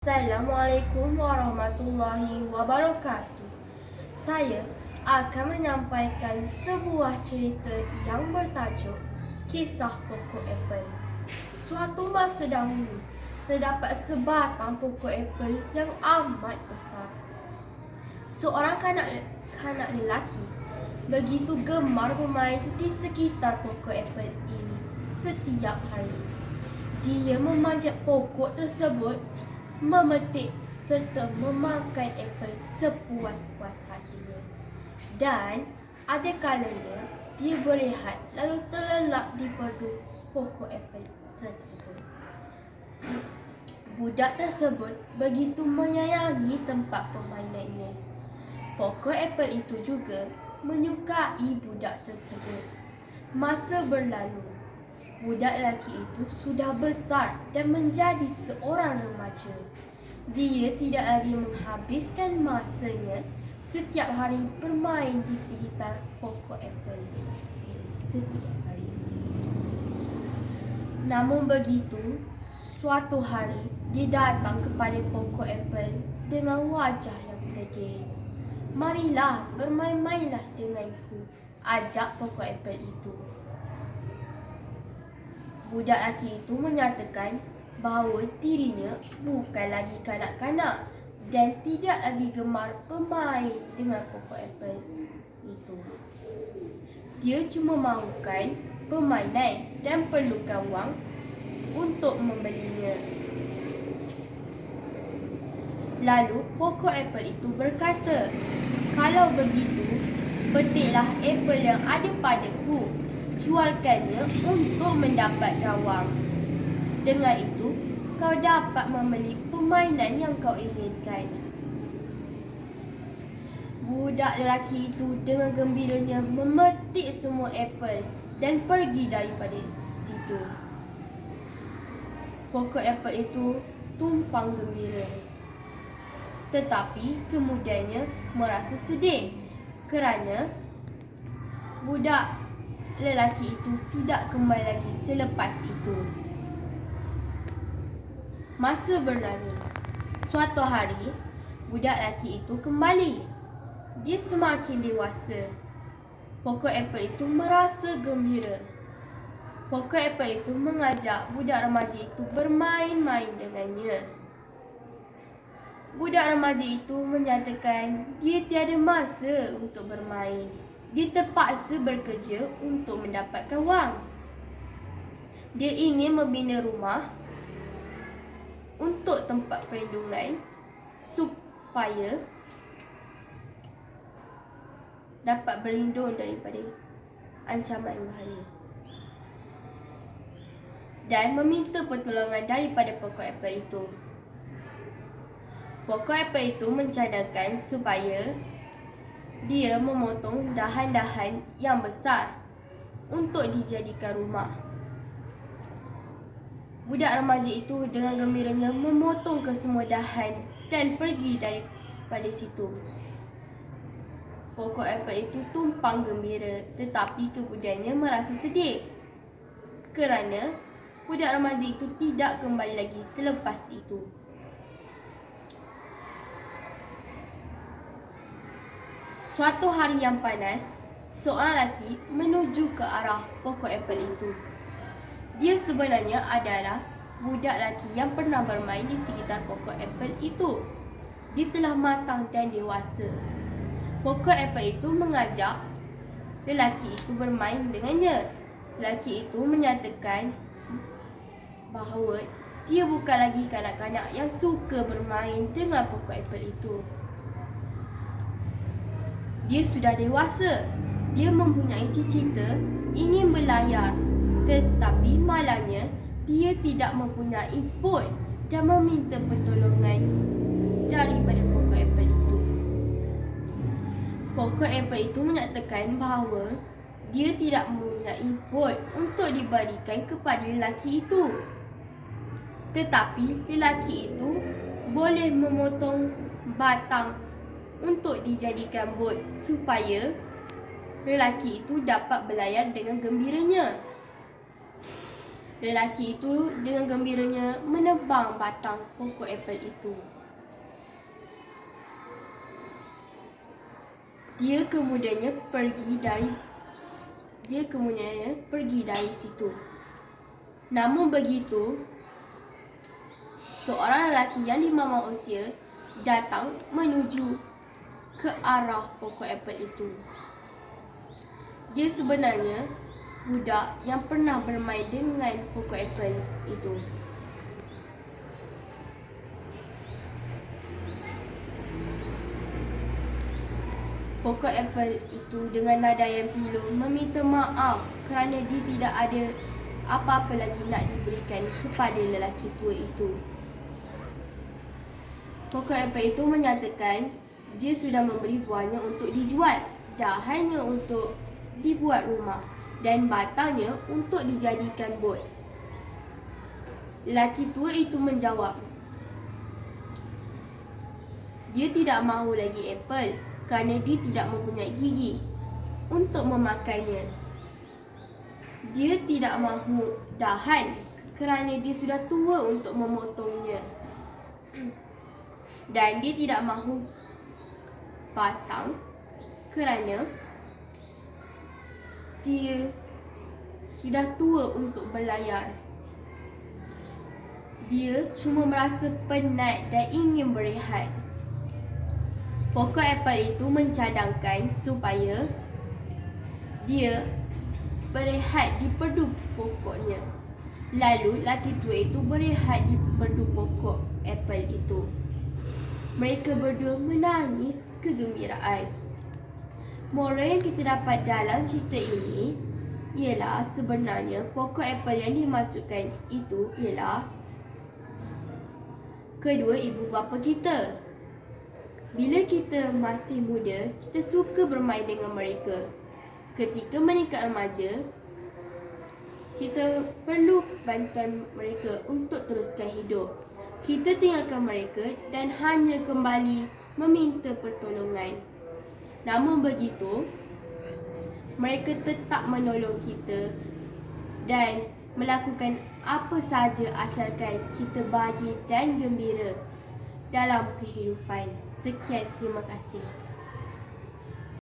Assalamualaikum warahmatullahi wabarakatuh. Saya akan menyampaikan sebuah cerita yang bertajuk Kisah Pokok Apple. Suatu masa dahulu, terdapat sebatang pokok apel yang amat besar. Seorang kanak lelaki begitu gemar bermain di sekitar pokok apel ini setiap hari. Dia memanjat pokok tersebut, memetik serta memakan apel sepuas-puas hatinya. Dan ada kalanya dia berehat lalu terlelap di pedu pokok apel tersebut. Budak tersebut begitu menyayangi tempat permainannya. Pokok apel itu juga menyukai budak tersebut. Masa berlalu, budak lelaki itu sudah besar dan menjadi seorang remaja. Dia tidak lagi menghabiskan masanya setiap hari bermain di sekitar pokok apel setiap hari. Namun begitu, suatu hari dia datang kepada pokok apel dengan wajah yang sedih. "Marilah, bermain-mainlah denganku," ajak pokok apel itu. Budak lelaki itu menyatakan bahawa dirinya bukan lagi kanak-kanak dan tidak lagi gemar bermain dengan pokok apel itu. Dia cuma mahukan permainan dan perlukan wang untuk membelinya. Lalu pokok apel itu berkata, "Kalau begitu, petiklah apel yang ada padaku, jualkannya untuk mendapatkan wang. Dengan itu, kau dapat membeli permainan yang kau inginkan." Budak lelaki itu dengan gembiranya memetik semua apel dan pergi daripada situ. Pokok apel itu tumpang gembira. Tetapi kemudiannya merasa sedih kerana budak lelaki itu tidak kembali lagi selepas itu. Masa berlalu. Suatu hari, budak lelaki itu kembali. Dia semakin dewasa. Pokok apel itu merasa gembira. Pokok apel itu mengajak budak remaja itu bermain-main dengannya. Budak remaja itu menyatakan dia tiada masa untuk bermain. Dia terpaksa bekerja untuk mendapatkan wang. Dia ingin membina rumah untuk tempat perlindungan supaya dapat berlindung daripada ancaman bahaya. Dan meminta pertolongan daripada pokok apel itu. Pokok apel itu mencadangkan supaya dia memotong dahan-dahan yang besar untuk dijadikan rumah. Budak remaja itu dengan gembiranya memotong kesemua dahan dan pergi daripada situ. Pokok apel itu tumpang gembira, tetapi kemudiannya merasa sedih kerana budak remaja itu tidak kembali lagi selepas itu. Suatu hari yang panas, seorang lelaki menuju ke arah pokok apel itu. Dia sebenarnya adalah budak lelaki yang pernah bermain di sekitar pokok apel itu. Dia telah matang dan dewasa. Pokok apel itu mengajak lelaki itu bermain dengannya. Lelaki itu menyatakan bahawa dia bukan lagi kanak-kanak yang suka bermain dengan pokok apel itu. Dia sudah dewasa. Dia mempunyai cita-cita ingin berlayar, tetapi malangnya dia tidak mempunyai bot dan meminta pertolongan daripada pokok apel itu. Pokok apel itu menyatakan bahawa dia tidak mempunyai bot untuk diberikan kepada lelaki itu. Tetapi lelaki itu boleh memotong batang untuk dijadikan bot supaya lelaki itu dapat berlayar dengan gembiranya. Lelaki itu dengan gembiranya menebang batang pokok apel itu. Dia kemudiannya pergi dari situ. Namun begitu, seorang lelaki yang dimamah usia datang menuju ke arah pokok apel itu. Dia sebenarnya budak yang pernah bermain dengan pokok apel itu. Pokok apel itu dengan nada yang pilu meminta maaf kerana dia tidak ada apa-apa lagi nak diberikan kepada lelaki tua itu. Pokok apel itu menyatakan dia sudah memberi buahnya untuk dijual, dah hanya untuk dibuat rumah dan batangnya untuk dijadikan bot. Lelaki tua itu menjawab, dia tidak mahu lagi apel kerana dia tidak mempunyai gigi untuk memakannya. Dia tidak mahu dahan kerana dia sudah tua untuk memotongnya. Dan dia tidak mahu batang kerana dia sudah tua untuk berlayar. Dia cuma merasa penat dan ingin berehat. Pokok apel itu mencadangkan supaya dia berehat di pedu pokoknya. Lalu lelaki tua itu berehat di pedu pokok apel itu. Mereka berdua menangis kegembiraan. Moral yang kita dapat dalam cerita ini ialah sebenarnya pokok apel yang dimaksudkan itu ialah kedua ibu bapa kita. Bila kita masih muda, kita suka bermain dengan mereka. Ketika meningkat remaja, kita perlu bantuan mereka untuk teruskan hidup. Kita tinggalkan mereka dan hanya kembali meminta pertolongan. Namun begitu, mereka tetap menolong kita dan melakukan apa sahaja asalkan kita bahagia dan gembira dalam kehidupan. Sekian, terima kasih.